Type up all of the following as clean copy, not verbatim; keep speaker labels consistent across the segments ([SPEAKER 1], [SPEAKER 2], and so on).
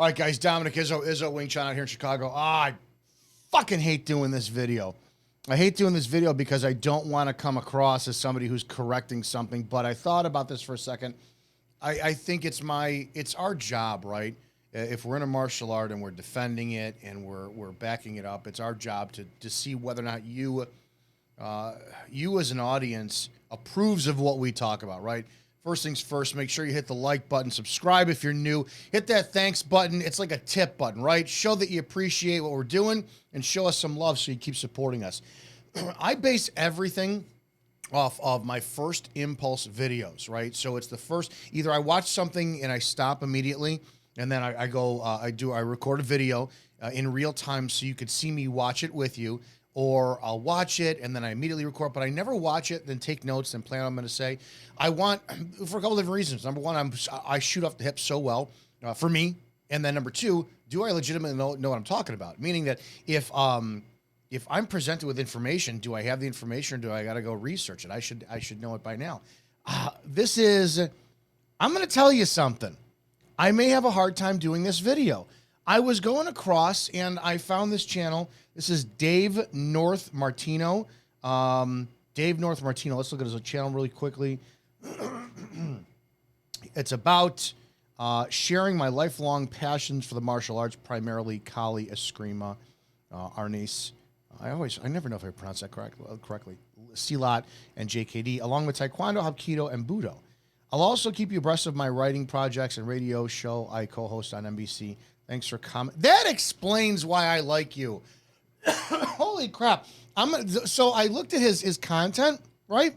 [SPEAKER 1] All right, guys, Dominick Izzo Wing Chun out here in Chicago. I fucking hate doing this video. I hate doing this video because I don't want to come across as somebody who's correcting something, but I thought about this for a second. I think it's our job, right? If we're in a martial art and we're defending it and we're backing it up, it's our job to see whether or not you as an audience approves of what we talk about, right? First things first, make sure you hit the like button, subscribe if you're new, hit that thanks button. It's like a tip button, right? Show that you appreciate what we're doing and show us some love so you keep supporting us. I base everything off of my first impulse videos, right? So it's the first, either I watch something and I stop immediately, and then I record a video in real time so you could see me watch it with you, or I'll watch it and then I immediately record, but I never watch it, then take notes and plan what I'm going to say. I want, for a couple different reasons. Number one, I shoot off the hip so well for me. And then number two, do I legitimately know what I'm talking about? Meaning that if I'm presented with information, do I have the information or do I got to go research it? I should know it by now. I'm going to tell you something. I may have a hard time doing this video. I was going across and I found this channel. This is Dave North-Martino. Dave North-Martino. Let's look at his channel really quickly. It's about sharing my lifelong passions for the martial arts, primarily Kali, Eskrima, Arnis. I never know if I pronounce that correctly. Silat and JKD, along with Taekwondo, Hapkido, and Budo. I'll also keep you abreast of my writing projects and radio show I co-host on NBC. Thanks for coming. That explains why I like you. Holy crap. So I looked at his content, right?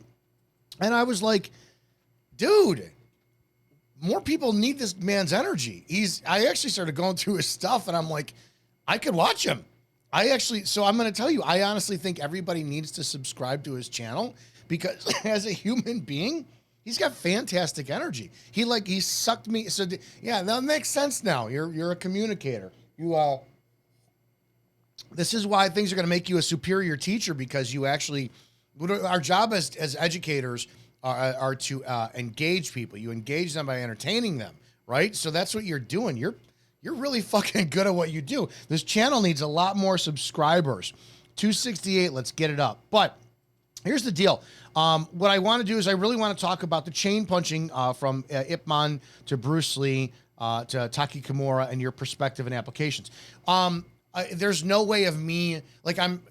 [SPEAKER 1] And I was like, dude, more people need this man's energy. I actually started going through his stuff and I'm like, I could watch him. So I'm going to tell you, I honestly think everybody needs to subscribe to his channel because as a human being, he's got fantastic energy. He sucked me. So yeah, that makes sense now. You're a communicator. This is why things are going to make you a superior teacher, because you actually, our job as educators are to engage people. You engage them by entertaining them, right? So that's what you're doing. You're really fucking good at what you do. This channel needs a lot more subscribers. 268, let's get it up. But here's the deal. What I want to do is I really want to talk about the chain punching from Ip Man to Bruce Lee to Taki Kimura and your perspective and applications. There's no way of me, like I'm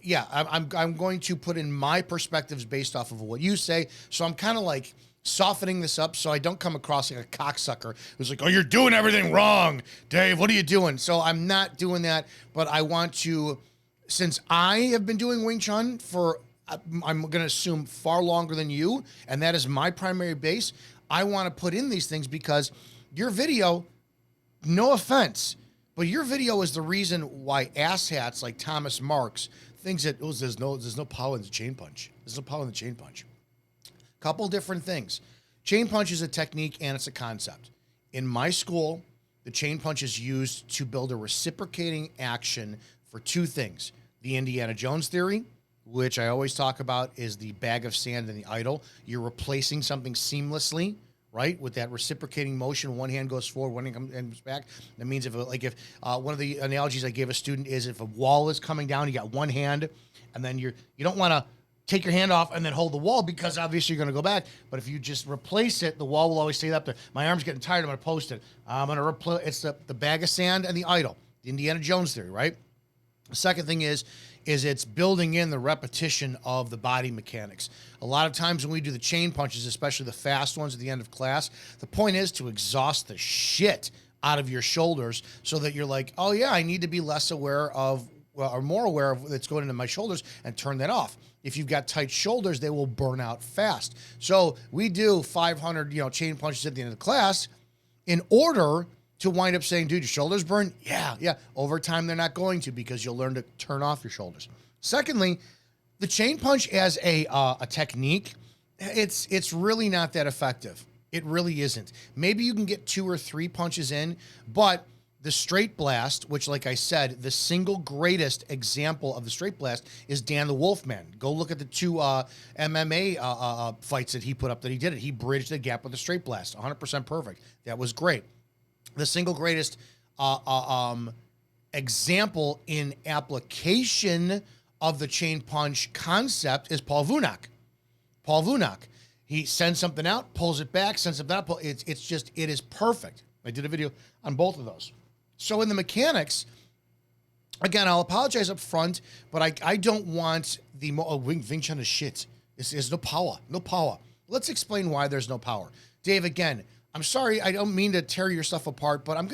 [SPEAKER 1] going to put in my perspectives based off of what you say. So I'm kind of like softening this up so I don't come across like a cocksucker who's like, oh, you're doing everything wrong, Dave. What are you doing? So I'm not doing that, but I want to, since I have been doing Wing Chun for, I'm going to assume far longer than you, and that is my primary base. I want to put in these things because your video, no offense, but your video is the reason why asshats like Thomas Marks thinks that there's no power in the chain punch. There's no power in the chain punch. Couple different things. Chain punch is a technique and it's a concept. In my school, the chain punch is used to build a reciprocating action for two things. The Indiana Jones theory, which I always talk about, is the bag of sand and the idol. You're replacing something seamlessly, right? With that reciprocating motion, one hand goes forward, one hand comes back. That means if one of the analogies I gave a student is if a wall is coming down, you got one hand, and then you don't want to take your hand off and then hold the wall because obviously you're going to go back. But if you just replace it, the wall will always stay up there. My arm's getting tired. I'm going to post it. I'm going to replace. It's the bag of sand and the idol, the Indiana Jones theory, right? The second thing is it's building in the repetition of the body mechanics. A lot of times when we do the chain punches, especially the fast ones at the end of class, the point is to exhaust the shit out of your shoulders so that you're like, oh yeah, I need to be less aware of, or more aware of what's going into my shoulders and turn that off. If you've got tight shoulders, they will burn out fast. So we do 500, chain punches at the end of the class in order to wind up saying, dude, your shoulders burn? Yeah. Over time, they're not going to, because you'll learn to turn off your shoulders. Secondly, the chain punch as a technique, it's really not that effective. It really isn't. Maybe you can get 2 or 3 punches in, but the straight blast, which, like I said, the single greatest example of the straight blast is Dan the Wolfman. Go look at the 2 MMA fights that he put up that he did it. He bridged the gap with a straight blast. 100% perfect. That was great. The single greatest example in application of the chain punch concept is Paul Vunak. Paul Vunak. He sends something out, pulls it back, sends something out. It is perfect. I did a video on both of those. So in the mechanics, again, I'll apologize up front, but I don't want the Wing Chun is shit. There's no power, no power. Let's explain why there's no power. Dave, again, I'm sorry. I don't mean to tear your stuff apart, but I'm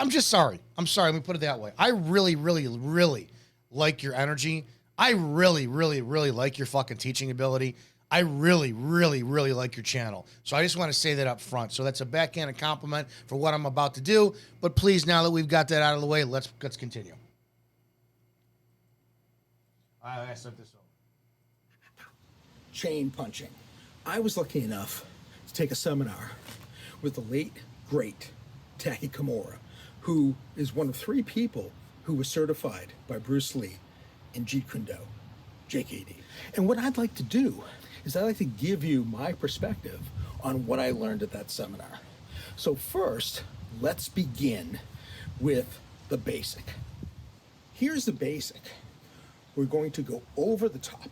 [SPEAKER 1] just sorry. I'm sorry. Let me put it that way. I really, really, really like your energy. I really, really, really like your fucking teaching ability. I really, really, really like your channel. So I just want to say that up front. So that's a backhanded compliment for what I'm about to do. But please, now that we've got that out of the way, let's continue. I set this over.
[SPEAKER 2] Chain punching. I was lucky enough to take a seminar with the late, great Taki Kimura, who is one of 3 people who was certified by Bruce Lee in Jeet Kune Do, JKD. And what I'd like to do is I'd like to give you my perspective on what I learned at that seminar. So first, let's begin with the basic. Here's the basic. We're going to go over the top,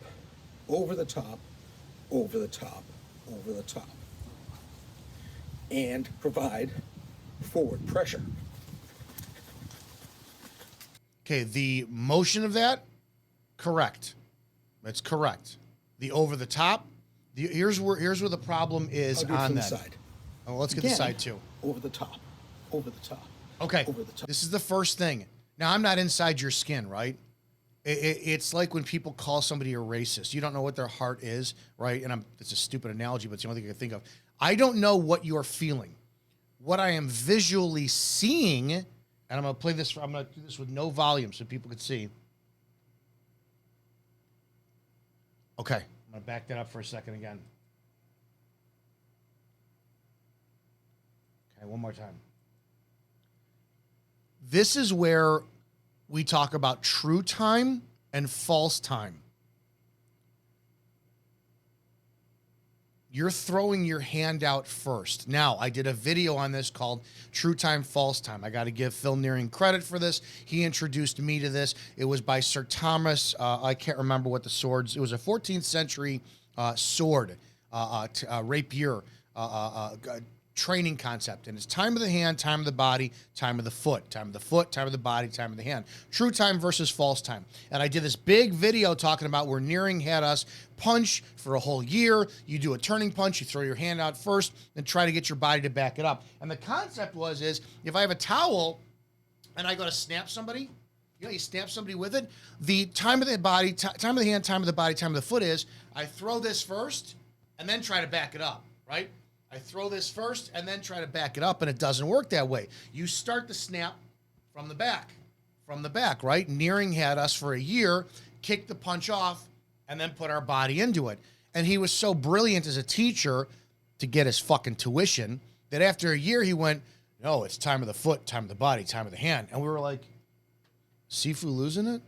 [SPEAKER 2] over the top, over the top, over the top, and provide forward pressure.
[SPEAKER 1] Okay, the motion of that, correct. That's correct. The over the top, here's where the problem is on that.
[SPEAKER 2] Side.
[SPEAKER 1] Oh, let's get the side too.
[SPEAKER 2] Over the top, over the top.
[SPEAKER 1] Okay,
[SPEAKER 2] over the top.
[SPEAKER 1] This is the first thing. Now, I'm not inside your skin, right? It's like when people call somebody a racist. You don't know what their heart is, right? And it's a stupid analogy, but it's the only thing I can think of. I don't know what you're feeling. What I am visually seeing, and I'm going to play this, I'm going to do this with no volume so people can see. Okay, I'm going to back that up for a second again. Okay, one more time. This is where we talk about true time and false time. You're throwing your hand out first. Now, I did a video on this called True Time, False Time. I got to give Phil Nearing credit for this. He introduced me to this. It was by Sir Thomas. I can't remember what the swords. It was a 14th century sword, rapier, training concept. And it's time of the hand, time of the body, time of the foot, time of the foot, time of the body, time of the hand. True time versus false time. And I did this big video talking about where Nearing had us punch for a whole year. You do a turning punch, you throw your hand out first, and try to get your body to back it up. And the concept is if I have a towel and I go to snap somebody, you snap somebody with it, the time of the body, time of the hand, time of the body, time of the foot is I throw this first and then try to back it up, right? I throw this first and then try to back it up, and it doesn't work that way. You start the snap from the back, right? Nearing had us for a year, kick the punch off, and then put our body into it. And he was so brilliant as a teacher to get his fucking tuition that after a year he went, no, it's time of the foot, time of the body, time of the hand. And we were like, Sifu losing it?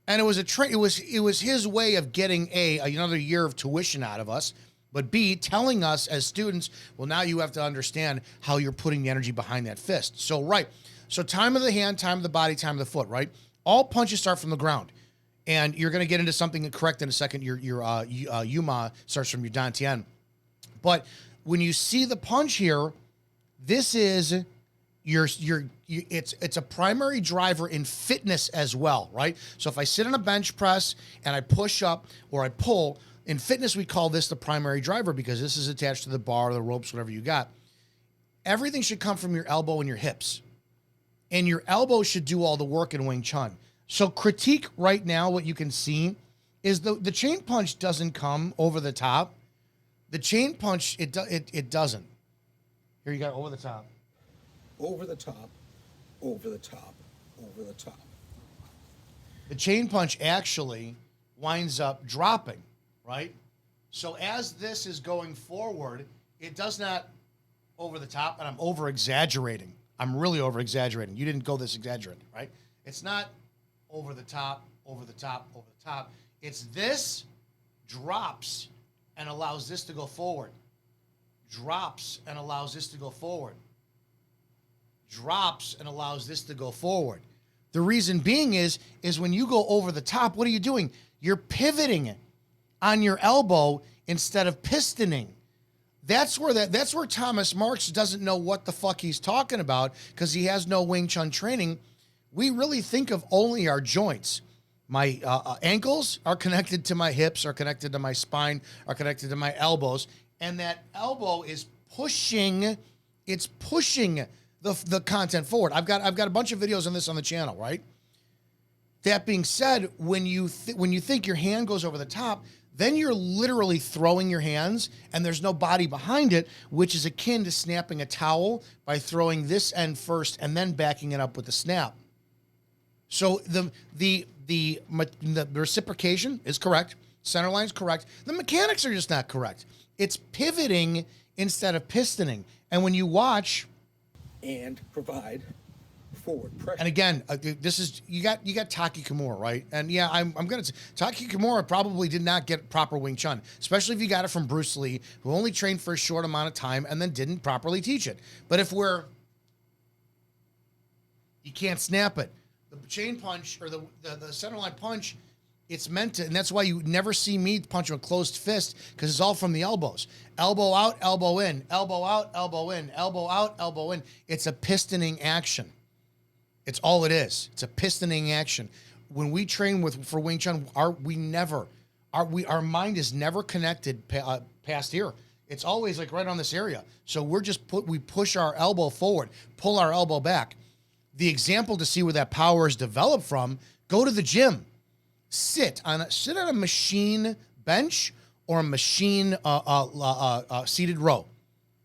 [SPEAKER 1] And it was it was his way of getting another year of tuition out of us. But B, telling us as students, well, now you have to understand how you're putting the energy behind that fist. So, right. So time of the hand, time of the body, time of the foot, right? All punches start from the ground. And you're going to get into something correct in a second. Your Yuma starts from your dantian. But when you see the punch here, this is it's a primary driver in fitness as well, right? So if I sit on a bench press and I push up or I pull, in fitness, we call this the primary driver because this is attached to the bar, the ropes, whatever you got. Everything should come from your elbow and your hips. And your elbow should do all the work in Wing Chun. So critique right now, what you can see is the chain punch doesn't come over the top. The chain punch, it doesn't. Here you got over the top.
[SPEAKER 2] Over the top, over the top, over the top.
[SPEAKER 1] The chain punch actually winds up dropping. Right? So as this is going forward, it does not over the top, and I'm over-exaggerating. I'm really over-exaggerating. You didn't go this exaggerated, right? It's not over the top, over the top, over the top. It's this drops and allows this to go forward. Drops and allows this to go forward. drops and allows this to go forward. The reason being is when you go over the top, what are you doing? You're pivoting it on your elbow instead of pistoning. That's where Thomas Marks doesn't know what the fuck he's talking about because he has no Wing Chun training. We really think of only our joints. My ankles are connected to my hips, are connected to my spine, are connected to my elbows, and that elbow is pushing. It's pushing the content forward. I've got a bunch of videos on this on the channel, right? That being said, when you think your hand goes over the top, then you're literally throwing your hands and there's no body behind it, which is akin to snapping a towel by throwing this end first and then backing it up with the snap. So the reciprocation is correct. Center line is correct. The mechanics are just not correct. It's pivoting instead of pistoning. And when you watch
[SPEAKER 2] and provide forward pressure.
[SPEAKER 1] And again, this is you got Taki Kimura, right? And yeah, I'm gonna say Taki Kimura probably did not get proper Wing Chun, especially if you got it from Bruce Lee, who only trained for a short amount of time and then didn't properly teach it. But if you can't snap it. The chain punch or the center line punch, it's meant to, and that's why you never see me punch with a closed fist because it's all from the elbows. Elbow out, elbow in, elbow out, elbow in, elbow out, elbow in. It's a pistoning action. It's all it is. It's a pistoning action. When we train for Wing Chun, our mind is never connected past here. It's always like right on this area. So we push our elbow forward, pull our elbow back. The example to see where that power is developed from, go to the gym. Sit on a machine bench or a machine seated row.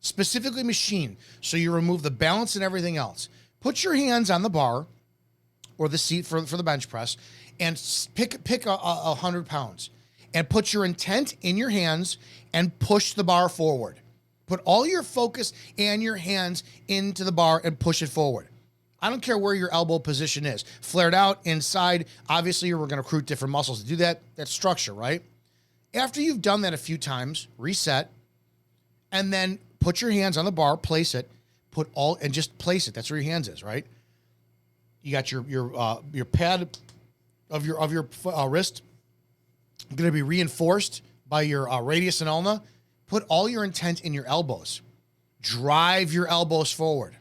[SPEAKER 1] Specifically machine. So you remove the balance and everything else. Put your hands on the bar or the seat for the bench press and pick 100 pounds and put your intent in your hands and push the bar forward. Put all your focus and your hands into the bar and push it forward. I don't care where your elbow position is. Flared out, inside. Obviously, we're going to recruit different muscles to do that. That's structure, right? After you've done that a few times, reset, and then put your hands on the bar, place it, and just place it. That's where your hands is, right? You got your pad of your wrist going to be reinforced by your radius and ulna. Put all your intent in your elbows. Drive your elbows forward.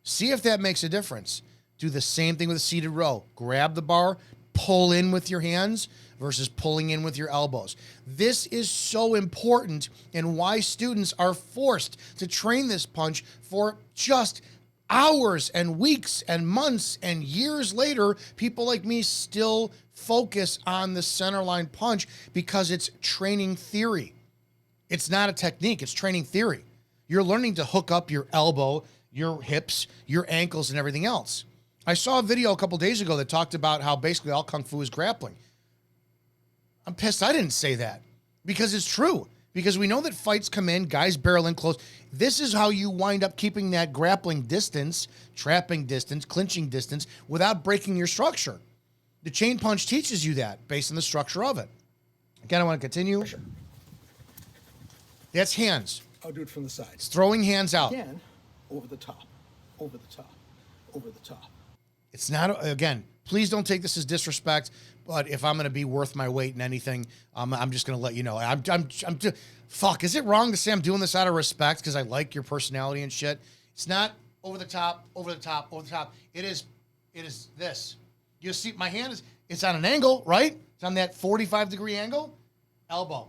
[SPEAKER 1] See if that makes a difference. Do the same thing with a seated row. Grab the bar, pull in with your hands versus pulling in with your elbows. This is so important and why students are forced to train this punch for just hours and weeks and months and years later. People like me still focus on the center line punch because it's training theory. It's not a technique, it's training theory. You're learning to hook up your elbow, your hips, your ankles, and everything else. I saw a video a couple days ago that talked about how basically all Kung Fu is grappling. I'm pissed I didn't say that because it's true. Because we know that fights come in, guys barrel in close. This is how you wind up keeping that grappling distance, trapping distance, clinching distance without breaking your structure. The chain punch teaches you that based on the structure of it. Again, I want to continue.
[SPEAKER 2] Sure.
[SPEAKER 1] That's hands.
[SPEAKER 2] I'll do it from the side.
[SPEAKER 1] It's throwing hands out.
[SPEAKER 2] Again, over the top, over the top, over the top.
[SPEAKER 1] It's not, again, please don't take this as disrespect, but if I'm going to be worth my weight in anything, I'm just going to let you know. Fuck, is it wrong to say I'm doing this out of respect because I like your personality and shit? It's not over the top, over the top, over the top. It is this. You see, my hand it's on an angle, right? It's on that 45-degree angle. Elbow,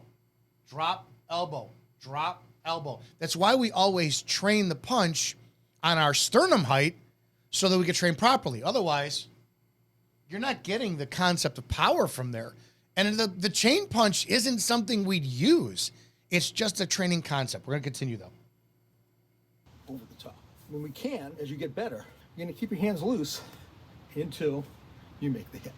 [SPEAKER 1] drop, elbow, drop, elbow. That's why we always train the punch on our sternum height so that we can train properly. Otherwise, you're not getting the concept of power from there. And the chain punch isn't something we'd use. It's just a training concept. We're going to continue, though.
[SPEAKER 2] Over the top. When we can, as you get better, you're going to keep your hands loose until you make the hit.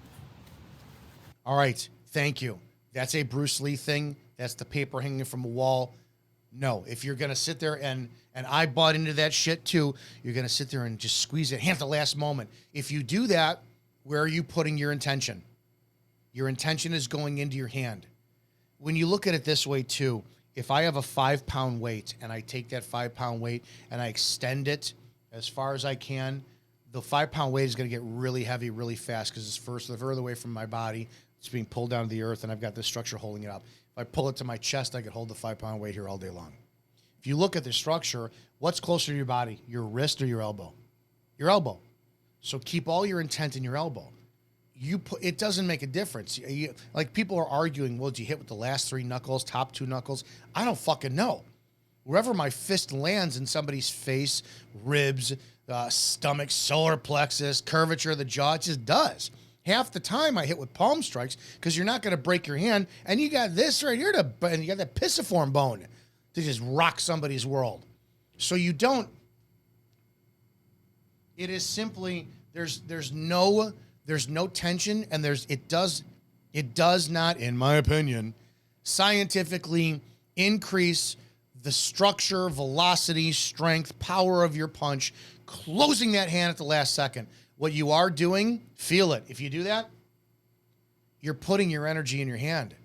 [SPEAKER 1] All right. Thank you. That's a Bruce Lee thing. That's the paper hanging from a wall. No, if you're going to sit there and I bought into that shit too, you're going to sit there and just squeeze it at the last moment. If you do that, where are you putting your intention? Your intention is going into your hand. When you look at it this way too, if I have a 5-pound weight and I take that 5-pound weight and I extend it as far as I can. The 5-pound weight is going to get really heavy really fast because it's further away from my body. It's being pulled down to the earth, and I've got this structure holding it up. If I pull it to my chest, I could hold the 5-pound weight here all day long. If you look at the structure, what's closer to your body, your wrist or your elbow? Your elbow. So keep all your intent in your elbow. It doesn't make a difference. Like people are arguing, well, did you hit with the last 3 knuckles, top 2 knuckles? I don't fucking know. Wherever my fist lands in somebody's face, ribs, stomach, solar plexus, curvature of the jaw, it just does. Half the time I hit with palm strikes because you're not going to break your hand, and you got this right here and you got that pisiform bone to just rock somebody's world. So you don't. It is simply there's no tension, and it does not, in my opinion, scientifically increase the structure, velocity, strength, power of your punch, closing that hand at the last second. What you are doing, feel it. If you do that, you're putting your energy in your hand.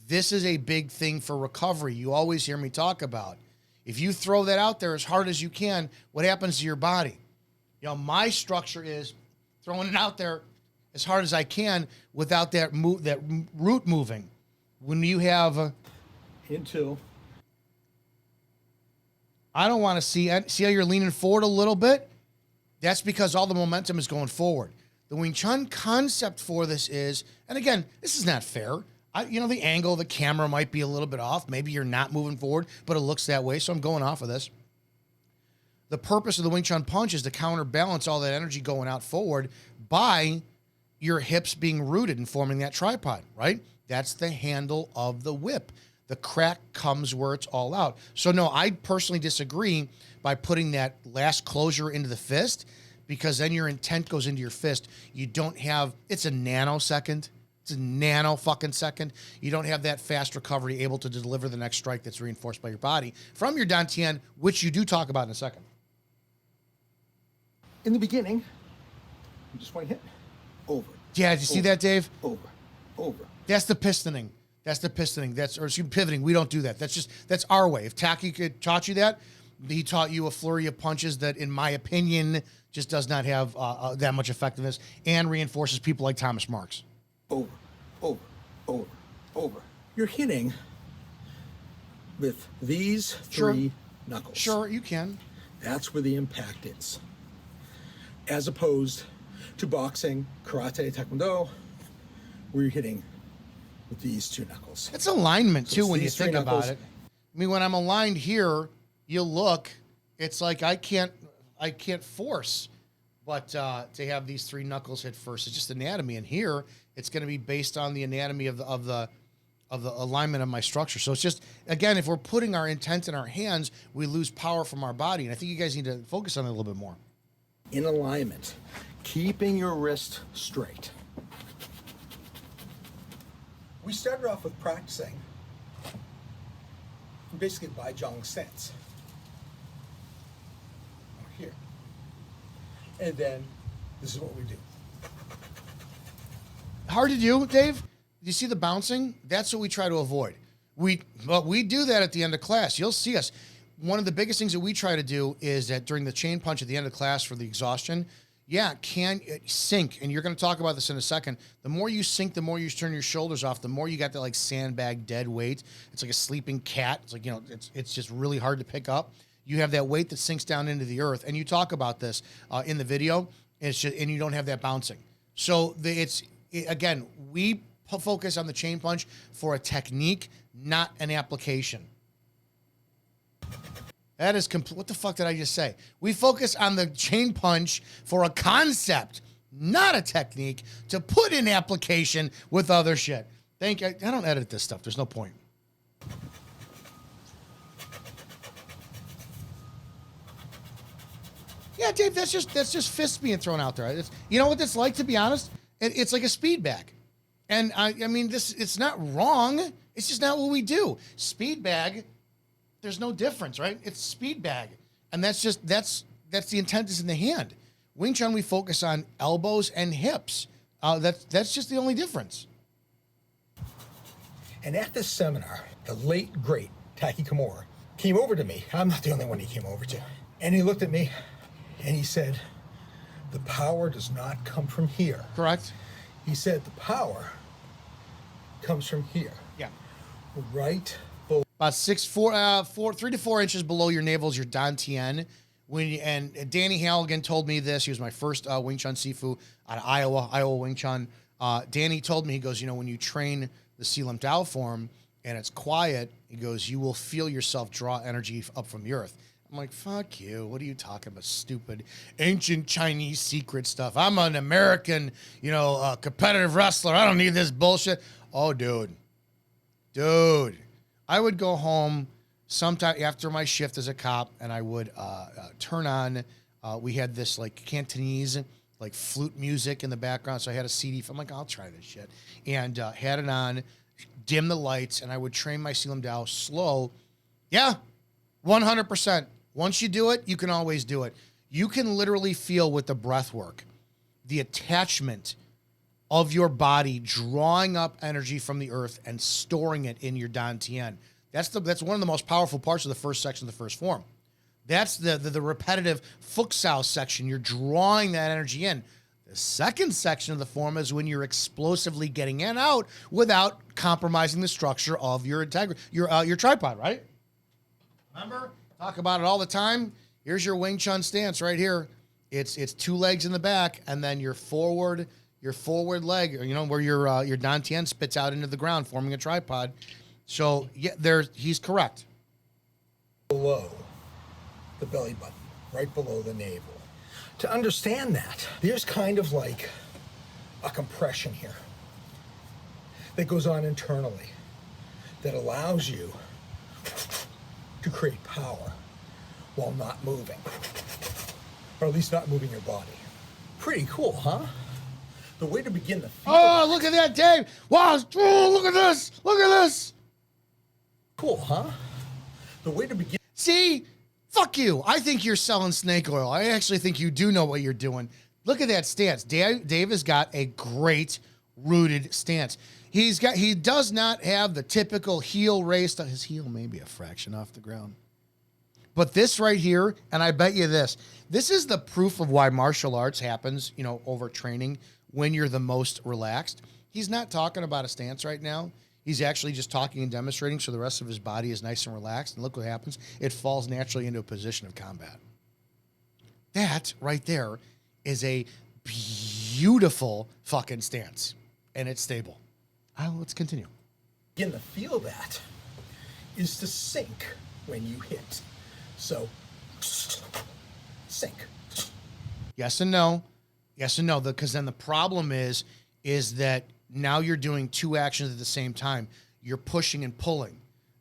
[SPEAKER 1] This is a big thing for recovery. You always hear me talk about. If you throw that out there as hard as you can, what happens to your body? My structure is throwing it out there as hard as I can without that root moving. When you have
[SPEAKER 2] into.
[SPEAKER 1] I don't want to see how you're leaning forward a little bit. That's because all the momentum is going forward. The Wing Chun concept for this is, and again, this is not fair. The angle of the camera might be a little bit off. Maybe you're not moving forward, but it looks that way, so I'm going off of this. The purpose of the Wing Chun punch is to counterbalance all that energy going out forward by your hips being rooted and forming that tripod, right? That's the handle of the whip. The crack comes where it's all out. So no, I personally disagree by putting that last closure into the fist, because then your intent goes into your fist. You don't have, it's a nanosecond. It's a nano fucking second. You don't have that fast recovery able to deliver the next strike that's reinforced by your body from your dantian, which you do talk about in a second.
[SPEAKER 2] In the beginning, you just want to hit over.
[SPEAKER 1] Yeah, did you see that, Dave?
[SPEAKER 2] Over.
[SPEAKER 1] That's the pistoning. Pivoting. We don't do that. That's our way. If Taki taught you that, he taught you a flurry of punches that, in my opinion, just does not have that much effectiveness and reinforces people like Thomas Marks.
[SPEAKER 2] Over. You're hitting with these 3 knuckles.
[SPEAKER 1] Sure, you can.
[SPEAKER 2] That's where the impact is. As opposed to boxing, karate, taekwondo, where you're hitting with these 2 knuckles.
[SPEAKER 1] It's alignment too when you think
[SPEAKER 2] knuckles.
[SPEAKER 1] about it. I mean, when I'm aligned here, you look, it's like I can't force, but to have these 3 knuckles hit first. It's just anatomy, and here it's going to be based on the anatomy of the alignment of my structure. So it's just, again, if we're putting our intent in our hands, we lose power from our body, and I think you guys need to focus on it a little bit more.
[SPEAKER 2] In alignment, keeping your wrist straight. We started off with practicing basically Bai Zhang stance. Here. And then this is what we do.
[SPEAKER 1] Hard to do, Dave. Do you see the bouncing? That's what we try to avoid. We do that at the end of class. You'll see us. One of the biggest things that we try to do is that during the chain punch at the end of class for the exhaustion, can sink, and you're going to talk about this in a second. The more you sink, the more you turn your shoulders off, the more you got that like sandbag dead weight. It's like a sleeping cat. It's like, it's just really hard to pick up. You have that weight that sinks down into the earth, and you talk about this in the video. And you don't have that bouncing. So again, we focus on the chain punch for a technique, not an application. That is complete. What the fuck did I just say? We focus on the chain punch for a concept, not a technique, to put in application with other shit. Thank you. I don't edit this stuff. There's no point. Yeah, Dave, that's just fists being thrown out there. You know what that's like, to be honest? It's like a speed bag. And I mean, it's not wrong. It's just not what we do. Speed bag, there's no difference, right? It's speed bag. And that's the intent is in the hand. Wing Chun, we focus on elbows and hips. That's just the only difference.
[SPEAKER 2] And at this seminar, the late, great Taki Kimura came over to me. I'm not the only one he came over to. And he looked at me. And he said, the power does not come from here.
[SPEAKER 1] Correct.
[SPEAKER 2] He said the power comes from here.
[SPEAKER 1] Yeah.
[SPEAKER 2] Right below.
[SPEAKER 1] About 3 to 4 inches below your navel is your dantian. And Danny Halligan told me this. He was my first Wing Chun Sifu out of Iowa Wing Chun. Danny told me, he goes, when you train the Selim Dao form and it's quiet, he goes, you will feel yourself draw energy up from the earth. I'm like, fuck you. What are you talking about? Stupid ancient Chinese secret stuff. I'm an American, competitive wrestler. I don't need this bullshit. Oh, dude. I would go home sometime after my shift as a cop, and I would turn on, we had this like Cantonese, like flute music in the background. So I had a CD. I'm like, I'll try this shit. And had it on, dim the lights, and I would train my Selim Dao slow. Yeah, 100%. Once you do it, you can always do it. You can literally feel with the breath work, the attachment of your body drawing up energy from the earth and storing it in your dantian. That's one of the most powerful parts of the first section of the first form. That's the repetitive fuxao section. You're drawing that energy in. The second section of the form is when you're explosively getting in and out without compromising the structure of your integrity, your tripod, right? Remember? Talk about it all the time. Here's your Wing Chun stance right here. It's 2 legs in the back, and then your forward leg, where your dantian spits out into the ground, forming a tripod. So yeah, he's correct.
[SPEAKER 2] Below the belly button, right below the navel. To understand that, there's kind of like a compression here that goes on internally that allows you to create power while not moving, or at least not moving your body. Pretty cool, huh? The way to begin the feel.
[SPEAKER 1] Oh, look at that, Dave! Wow, look at this! Look at this!
[SPEAKER 2] Cool, huh? The way to begin.
[SPEAKER 1] See? Fuck you. I think you're selling snake oil. I actually think you do know what you're doing. Look at that stance. Dave has got a great rooted stance. He does not have the typical heel raised. His heel may be a fraction off the ground. But this right here, and I bet you this is the proof of why martial arts happens, over training when you're the most relaxed. He's not talking about a stance right now. He's actually just talking and demonstrating so the rest of his body is nice and relaxed. And look what happens. It falls naturally into a position of combat. That right there is a beautiful fucking stance. And it's stable. Let's continue.
[SPEAKER 2] Begin to feel that is to sink when you hit. So, sink.
[SPEAKER 1] Yes and no. Yes and no. Because then the problem is that now you're doing 2 actions at the same time. You're pushing and pulling.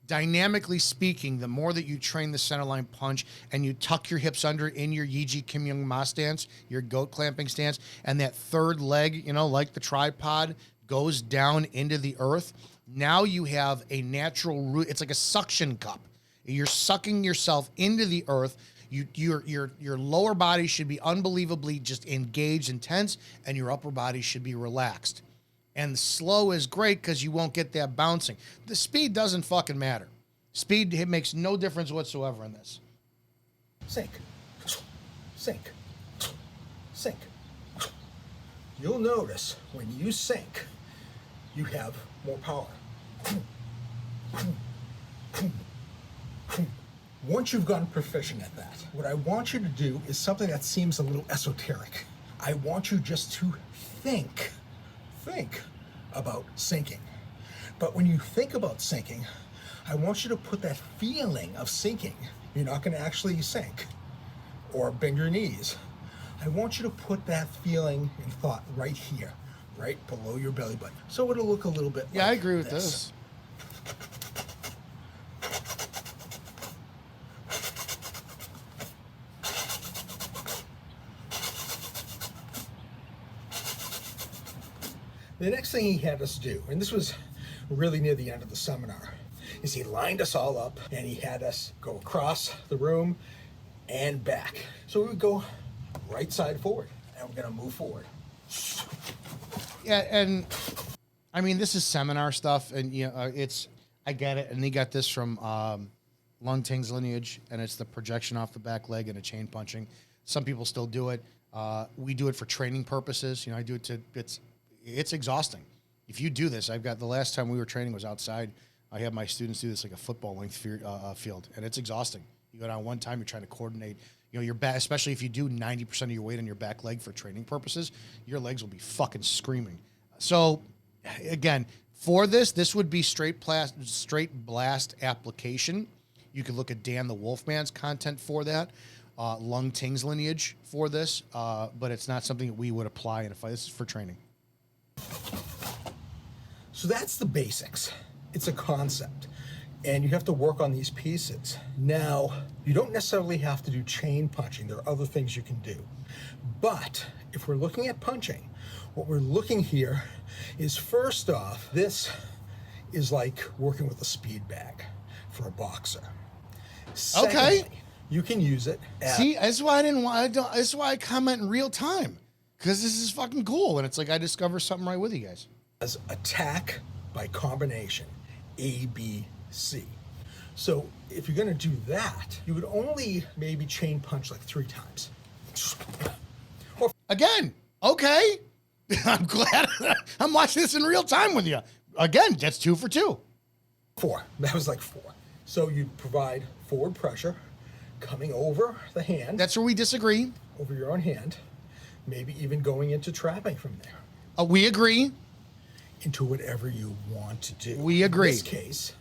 [SPEAKER 1] Dynamically speaking, the more that you train the centerline punch and you tuck your hips under in your Yiji Kim Young Ma stance, your goat clamping stance, and that third leg, like the tripod, goes down into the earth, now you have a natural root. It's like a suction cup. You're sucking yourself into the earth. Your lower body should be unbelievably just engaged and tense, and your upper body should be relaxed. And slow is great because you won't get that bouncing. The speed doesn't fucking matter. Speed, it makes no difference whatsoever in this.
[SPEAKER 2] Sink. Sink. Sink. You'll notice when you sink, you have more power. Once you've gotten proficient at that, what I want you to do is something that seems a little esoteric. I want you just to think about sinking. But when you think about sinking, I want you to put that feeling of sinking. You're not going to actually sink or bend your knees. I want you to put that feeling and thought right here, right below your belly button. So it'll look a little bit like
[SPEAKER 1] I agree with this.
[SPEAKER 2] The next thing he had us do, and this was really near the end of the seminar, is he lined us all up and he had us go across the room and back. So we would go right side forward and we're gonna move forward.
[SPEAKER 1] Yeah, and I mean, this is seminar stuff, and I get it. And he got this from Lung Ting's lineage, and it's the projection off the back leg and a chain punching. Some people still do it. We do it for training purposes. You know, I do it to, it's exhausting. If you do this, I've got, the last time we were training was outside. I have my students do this like a football length field, and it's exhausting. You go down one time, you're trying to coordinate, you know, your back, especially if you do 90% of your weight on your back leg for training purposes, your legs will be fucking screaming. So again, for this would be straight blast application. You could look at Dan the Wolfman's content for that. Lung Ting's lineage for this, but it's not something that we would apply in a fight. This is for training.
[SPEAKER 2] So that's the basics. It's a concept, and you have to work on these pieces. Now, you don't necessarily have to do chain punching. There are other things you can do. But if we're looking at punching, what we're looking here is, first off, this is like working with a speed bag for a boxer. Secondly,
[SPEAKER 1] Okay.
[SPEAKER 2] You can use it as,
[SPEAKER 1] See, that's why that's why I comment in real time, because this is fucking cool, and it's like I discover something right with you guys.
[SPEAKER 2] as attack by combination, A, B, C. So if you're going to do that, you would only maybe chain punch like 3 times.
[SPEAKER 1] Again, okay. I'm glad I'm watching this in real time with you. Again, that's 2 for 2.
[SPEAKER 2] 4. That was like 4. So you provide forward pressure coming over the hand,
[SPEAKER 1] That's where we disagree.
[SPEAKER 2] over your own hand, maybe even going into trapping from there,
[SPEAKER 1] We agree.
[SPEAKER 2] into whatever you want to do.
[SPEAKER 1] We agree.
[SPEAKER 2] In this case,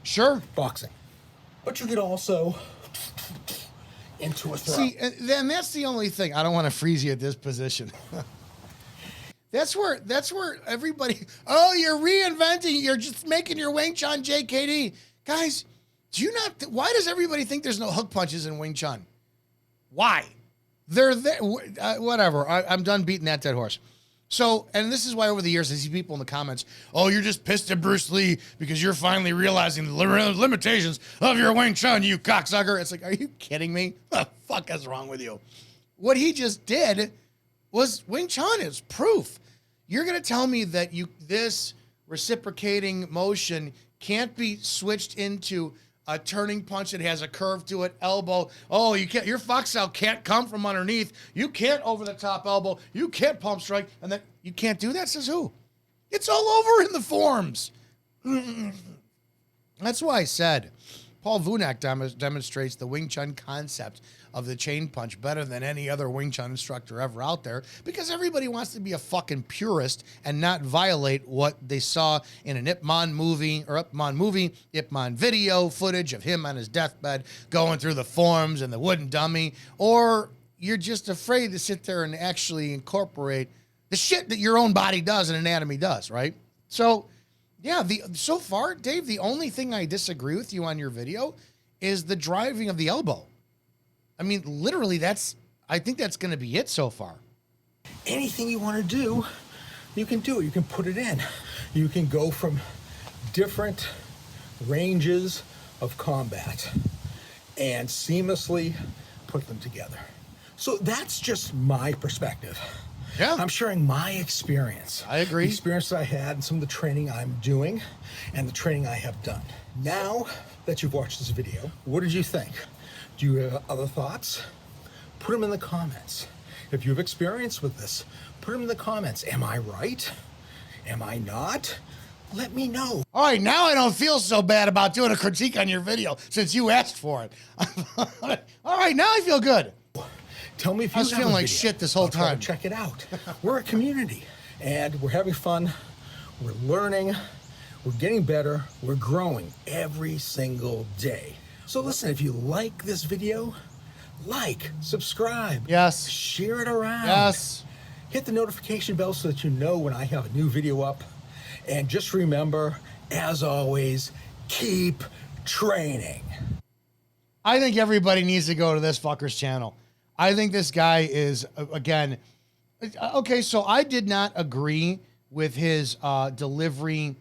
[SPEAKER 1] Sure.
[SPEAKER 2] boxing. But you could also into a throw.
[SPEAKER 1] See, and then that's the only thing. I don't want to freeze you at this position. That's where everybody, oh, you're reinventing, you're just making your Wing Chun JKD. Guys, do you not, why does everybody think there's no hook punches in Wing Chun? Why? They're there, whatever. I'm done beating that dead horse. So, and this is why over the years I see people in the comments, oh, you're just pissed at Bruce Lee because you're finally realizing the limitations of your Wing Chun, you cocksucker. It's like, are you kidding me? What the fuck is wrong with you? What he just did was Wing Chun is proof. You're going to tell me that this reciprocating motion can't be switched into a turning punch that has a curve to it, elbow. Oh, you can't. Your fox out can't come from underneath. You can't over the top elbow. You can't pump strike, and then you can't do that. Says who? It's all over in the forms. That's why I said Paul Vunak demonstrates the Wing Chun concept of the chain punch better than any other Wing Chun instructor ever out there, because everybody wants to be a fucking purist and not violate what they saw in an Ip Man video footage of him on his deathbed going through the forms and the wooden dummy, or you're just afraid to sit there and actually incorporate the shit that your own body does and anatomy does, right? So, yeah, so far, Dave, the only thing I disagree with you on your video is the driving of the elbow. I mean, literally, I think that's going to be it so far.
[SPEAKER 2] Anything you want to do, you can do it. You can put it in. You can go from different ranges of combat and seamlessly put them together. So that's just my perspective.
[SPEAKER 1] Yeah.
[SPEAKER 2] I'm sharing my experience.
[SPEAKER 1] I agree.
[SPEAKER 2] The experience I had and some of the training I'm doing and the training I have done. Now that you've watched this video, what did you think? Do you have other thoughts? Put them in the comments. If you have experience with this, put them in the comments. Am I right? Am I not? Let me know.
[SPEAKER 1] All right, now I don't feel so bad about doing a critique on your video since you asked for it. All right, now I feel good.
[SPEAKER 2] Tell me if you
[SPEAKER 1] I was
[SPEAKER 2] have
[SPEAKER 1] feeling
[SPEAKER 2] a
[SPEAKER 1] like
[SPEAKER 2] video.
[SPEAKER 1] shit this whole
[SPEAKER 2] I'll try to
[SPEAKER 1] time.
[SPEAKER 2] check it out. We're a community, and we're having fun. We're learning. We're getting better. We're growing every single day. So listen, if you like this video, like, subscribe.
[SPEAKER 1] Yes.
[SPEAKER 2] Share it around.
[SPEAKER 1] Yes.
[SPEAKER 2] Hit the notification bell so that you know when I have a new video up. And just remember, as always, keep training.
[SPEAKER 1] I think everybody needs to go to this fucker's channel. I think this guy is, again, okay, so I did not agree with his delivery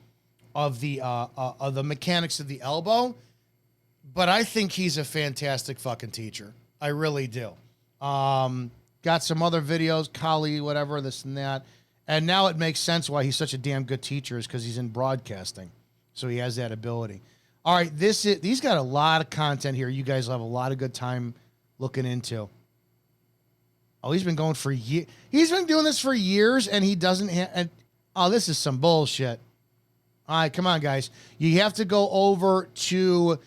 [SPEAKER 1] of the mechanics of the elbow, but I think he's a fantastic fucking teacher. I really do. Got some other videos, Kali, whatever, this and that. And now it makes sense why he's such a damn good teacher, is because he's in broadcasting. So he has that ability. All right, these got a lot of content here. You guys will have a lot of good time looking into. Oh, he's been going for years. He's been doing this for years, and he doesn't have. Oh, this is some bullshit. All right, come on, guys. You have to go over to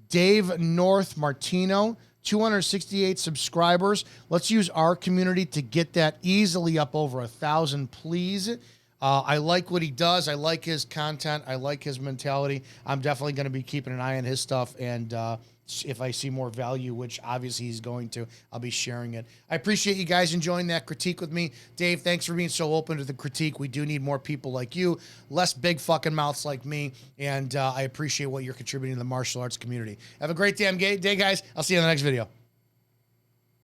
[SPEAKER 1] Dave North-Martino, 268 subscribers. Let's use our community to get that easily up over 1,000, please. I like what he does. I like his content. I like his mentality. I'm definitely going to be keeping an eye on his stuff, and if I see more value, which obviously he's going to, I'll be sharing it. I appreciate you guys enjoying that critique with me. Dave, thanks for being so open to the critique. We do need more people like you, less big fucking mouths like me, and I appreciate what you're contributing to the martial arts community. Have a great damn day, guys. I'll see you in the next video.